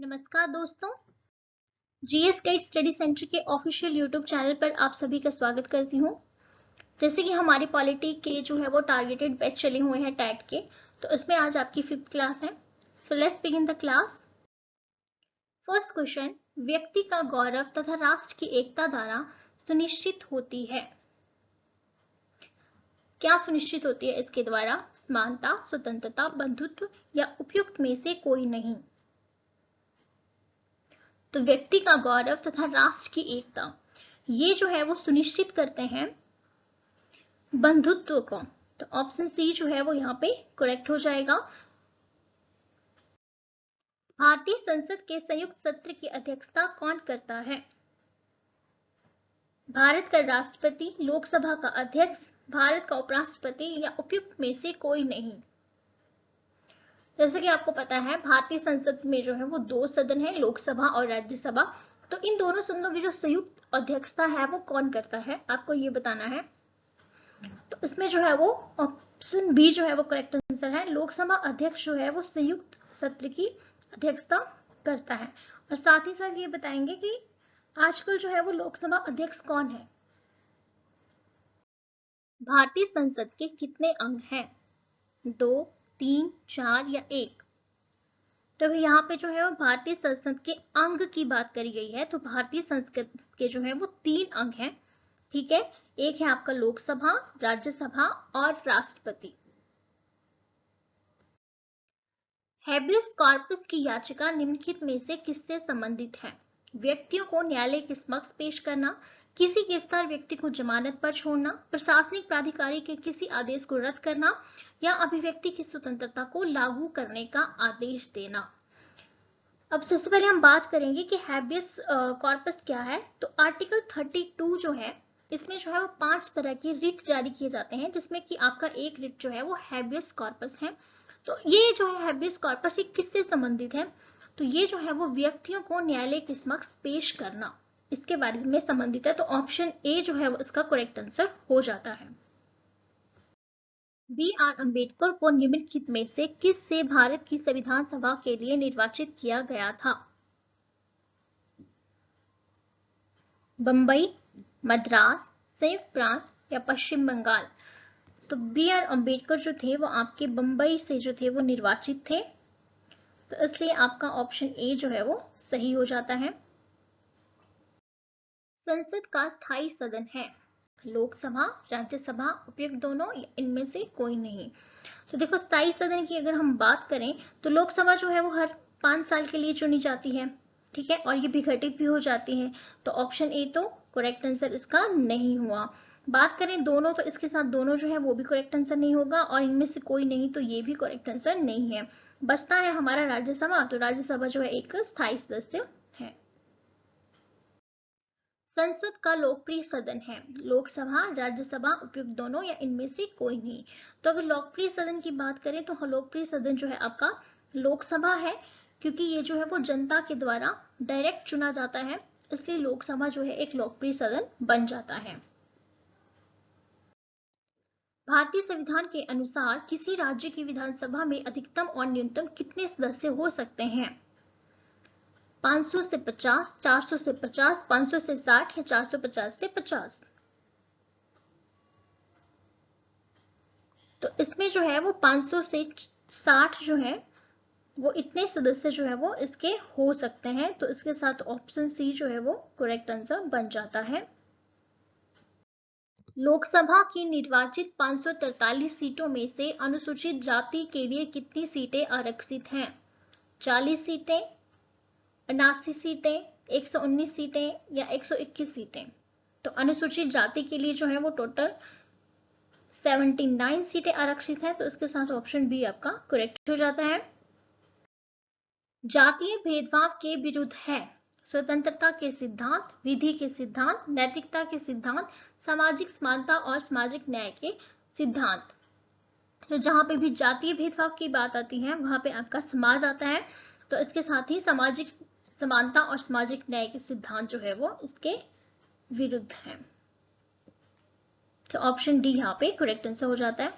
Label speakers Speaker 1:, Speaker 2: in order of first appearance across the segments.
Speaker 1: नमस्कार दोस्तों, GS guide study centre के ऑफिशियल यूट्यूब चैनल पर आप सभी का स्वागत करती हूँ। जैसे कि हमारी पॉलिटी के जो है वो टारगेटेड बैच चले हुए हैं टैट के, तो इसमें आज आपकी 5th क्लास है। So let's begin the class. First question, व्यक्ति का गौरव तथा राष्ट्र की एकता द्वारा सुनिश्चित होती है। क्या सुनिश्चित होती है इसके द्वारा? समानता, स्वतंत्रता, बंधुत्व या उपयुक्त में से कोई नहीं। तो व्यक्ति का गौरव तथा राष्ट्र की एकता, ये जो है वो सुनिश्चित करते हैं बंधुत्व को। तो ऑप्शन सी जो है वो यहाँ पे करेक्ट हो जाएगा। भारतीय संसद के संयुक्त सत्र की अध्यक्षता कौन करता है? भारत का राष्ट्रपति, लोकसभा का अध्यक्ष, भारत का उपराष्ट्रपति या उपयुक्त में से कोई नहीं। जैसे कि आपको पता है भारतीय संसद में जो है वो 2 सदन है, लोकसभा और राज्यसभा। तो इन दोनों सदनों की जो संयुक्त अध्यक्षता है वो कौन करता है, आपको ये बताना है। तो इसमें जो है वो ऑप्शन बी जो है वो करेक्ट आंसर है। लोकसभा अध्यक्ष जो है वो संयुक्त सत्र की अध्यक्षता करता है। और साथ ही साथ ये बताएंगे कि आजकल जो है वो लोकसभा अध्यक्ष कौन है। भारतीय संसद के कितने अंग हैं? 2, 3, 4 या 1? तो यहाँ पे जो है वो भारतीय संसद के अंग की बात करी गई है। तो भारतीय संसद के जो है वो 3 अंग हैं, ठीक है। एक है आपका लोकसभा, राज्यसभा और राष्ट्रपति। हैबियस कॉर्पस की याचिका निम्नलिखित में से किससे संबंधित है? व्यक्तियों को न्यायालय के समक्ष पेश करना, किसी गिरफ्तार व्यक्ति को जमानत पर छोड़ना, प्रशासनिक प्राधिकारी के किसी आदेश को रद्द करना या अभिव्यक्ति की स्वतंत्रता को लागू करने का आदेश देना। अब सबसे पहले हम बात करेंगे कि हैबियस कॉर्पस क्या है। तो आर्टिकल 32 जो है, इसमें जो है वो 5 तरह के रिट जारी किए जाते हैं, जिसमें कि आपका एक रिट जो है वो हैबियस कॉर्पस है। तो ये जो है हैबियस कॉर्पस ये किससे संबंधित है? तो ये जो है वो व्यक्तियों को न्यायालय के समक्ष पेश करना, इसके बारे में संबंधित है। तो ऑप्शन ए जो है वो इसका करेक्ट आंसर हो जाता है। बी.आर. अम्बेडकर को निम्नलिखित में से किस से भारत की संविधान सभा के लिए निर्वाचित किया गया था? बंबई, मद्रास, संयुक्त प्रांत या पश्चिम बंगाल? तो बी.आर. अम्बेडकर जो थे वो आपके बंबई से जो थे वो निर्वाचित थे। तो इसलिए आपका ऑप्शन ए जो है वो सही हो जाता है। संसद का स्थायी सदन है लोकसभा, राज्यसभा, उपयुक्त दोनों या इनमें से कोई नहीं। तो देखो स्थायी सदन की अगर हम बात करें तो लोकसभा जो है वो हर 5 साल के लिए चुनी जाती है, ठीक है, और ये विघटित भी हो जाती है। तो ऑप्शन ए तो करेक्ट आंसर इसका नहीं हुआ। बात करें दोनों, तो इसके साथ दोनों जो है वो भी करेक्ट आंसर नहीं होगा, और इनमें से कोई नहीं तो ये भी करेक्ट आंसर नहीं है। बचता है हमारा राज्यसभा। तो राज्यसभा जो है एक स्थायी सदस्य है। संसद का लोकप्रिय सदन है लोकसभा, राज्यसभा, उपयुक्त दोनों या इनमें से कोई नहीं। तो अगर लोकप्रिय सदन की बात करें तो लोकप्रिय सदन जो है आपका लोकसभा है, क्योंकि ये जो है वो जनता के द्वारा डायरेक्ट चुना जाता है, इसलिए लोकसभा जो है एक लोकप्रिय सदन बन जाता है। भारतीय संविधान के अनुसार किसी राज्य की विधानसभा में अधिकतम और न्यूनतम कितने सदस्य हो सकते हैं? 500 से 50, 400 से 50, 500 से 60 या 450 से 50? तो इसमें जो है वो 500 से 60 जो है वो इतने सदस्य जो है वो इसके हो सकते हैं। तो इसके साथ ऑप्शन सी जो है वो करेक्ट आंसर बन जाता है। लोकसभा की निर्वाचित 543 सीटों में से अनुसूचित जाति के लिए कितनी सीटें आरक्षित हैं? 40 सीटें, 79 सीटें, 119 सीटें या 121 सीटें? तो अनुसूचित जाति के लिए जो है वो टोटल 79 सीटें आरक्षित हैं। तो इसके साथ ऑप्शन बी आपका करेक्ट हो जाता है। जातीय भेदभाव के विरुद्ध है स्वतंत्रता के सिद्धांत, विधि के सिद्धांत, नैतिकता के सिद्धांत, सामाजिक समानता और सामाजिक न्याय के सिद्धांत। तो जहां पे भी जातीय भेदभाव की बात आती है वहां पे आपका समाज आता है। तो इसके साथ ही सामाजिक समानता और सामाजिक न्याय के सिद्धांत जो है वो इसके विरुद्ध है। तो ऑप्शन डी यहाँ पे करेक्ट आंसर हो जाता है।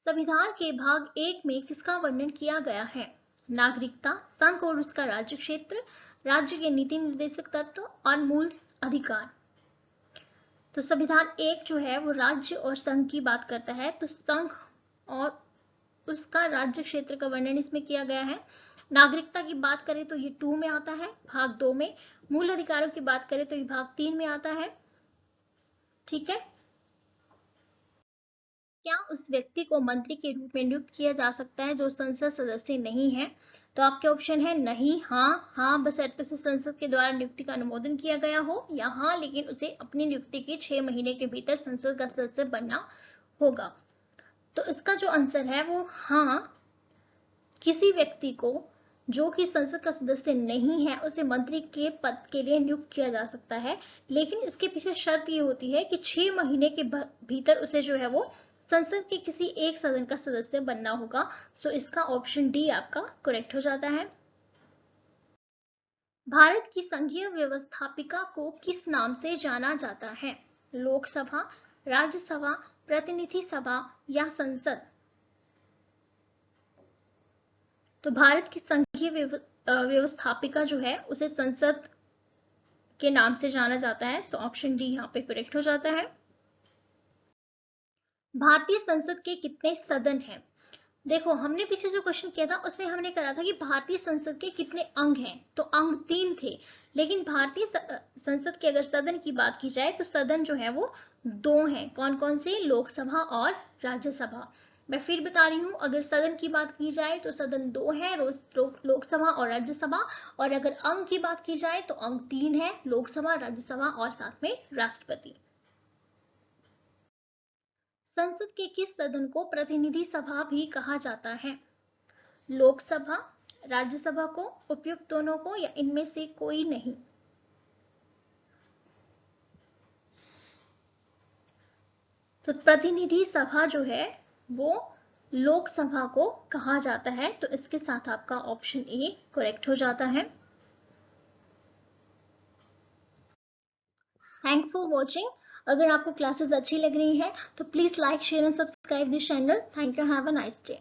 Speaker 1: संविधान के भाग 1 में किसका वर्णन किया गया है? नागरिकता, संघ और उसका राज्य क्षेत्र, राज्य के नीति निर्देशक तत्व और मूल अधिकार। तो संविधान 1 जो है वो राज्य और संघ की बात करता है, तो संघ और उसका राज्य क्षेत्र का वर्णन इसमें किया गया है। नागरिकता की बात करें तो ये 2 में आता है, भाग 2 में। मूल अधिकारों की बात करें तो ये भाग 3 में आता है। ठीक है। क्या उस व्यक्ति को मंत्री के रूप में नियुक्त किया जा सकता है जो संसद सदस्य नहीं है? तो आपके ऑप्शन है नहीं, हाँ, बशर्ते उसे संसद के द्वारा नियुक्ति का अनुमोदन किया गया हो, या हाँ लेकिन उसे अपनी नियुक्ति के 6 महीने के भीतर संसद का सदस्य बनना होगा। तो इसका जो आंसर है वो हाँ, किसी व्यक्ति को जो कि संसद का सदस्य नहीं है उसे मंत्री के पद के लिए नियुक्त किया जा सकता है, लेकिन इसके पीछे शर्त ये होती है कि 6 महीने के भीतर उसे जो है वो संसद के किसी एक सदन का सदस्य बनना होगा। सो इसका ऑप्शन डी आपका करेक्ट हो जाता है। भारत की संघीय व्यवस्थापिका को किस नाम से जाना जाता है? लोकसभा, राज्यसभा, प्रतिनिधि सभा या संसद? तो भारत की संघीय व्यवस्थापिका जो है उसे संसद के नाम से जाना जाता है। सो ऑप्शन डी यहाँ पे करेक्ट हो जाता है। भारतीय संसद के कितने सदन हैं? देखो, हमने पीछे जो क्वेश्चन किया था उसमें हमने करा था कि भारतीय संसद के कितने अंग हैं, तो अंग 3 थे। लेकिन भारतीय संसद के अगर सदन की बात की जाए तो सदन जो है वो 2 हैं। कौन कौन से? लोकसभा और राज्यसभा। मैं फिर बता रही हूँ, अगर सदन की बात की जाए तो सदन 2 है, लोकसभा और राज्यसभा। और अगर अंग की बात की जाए तो अंग 3 है, लोकसभा, राज्यसभा और साथ में राष्ट्रपति। संसद के किस सदन को प्रतिनिधि सभा भी कहा जाता है? लोकसभा, राज्यसभा को, उपयुक्त दोनों को, या इनमें से कोई नहीं? तो प्रतिनिधि सभा जो है वो लोकसभा को कहा जाता है। तो इसके साथ आपका ऑप्शन ए करेक्ट हो जाता है। Thanks for watching. अगर आपको क्लासेस अच्छी लग रही है तो please like, share and subscribe this channel. Thank you, have a nice day.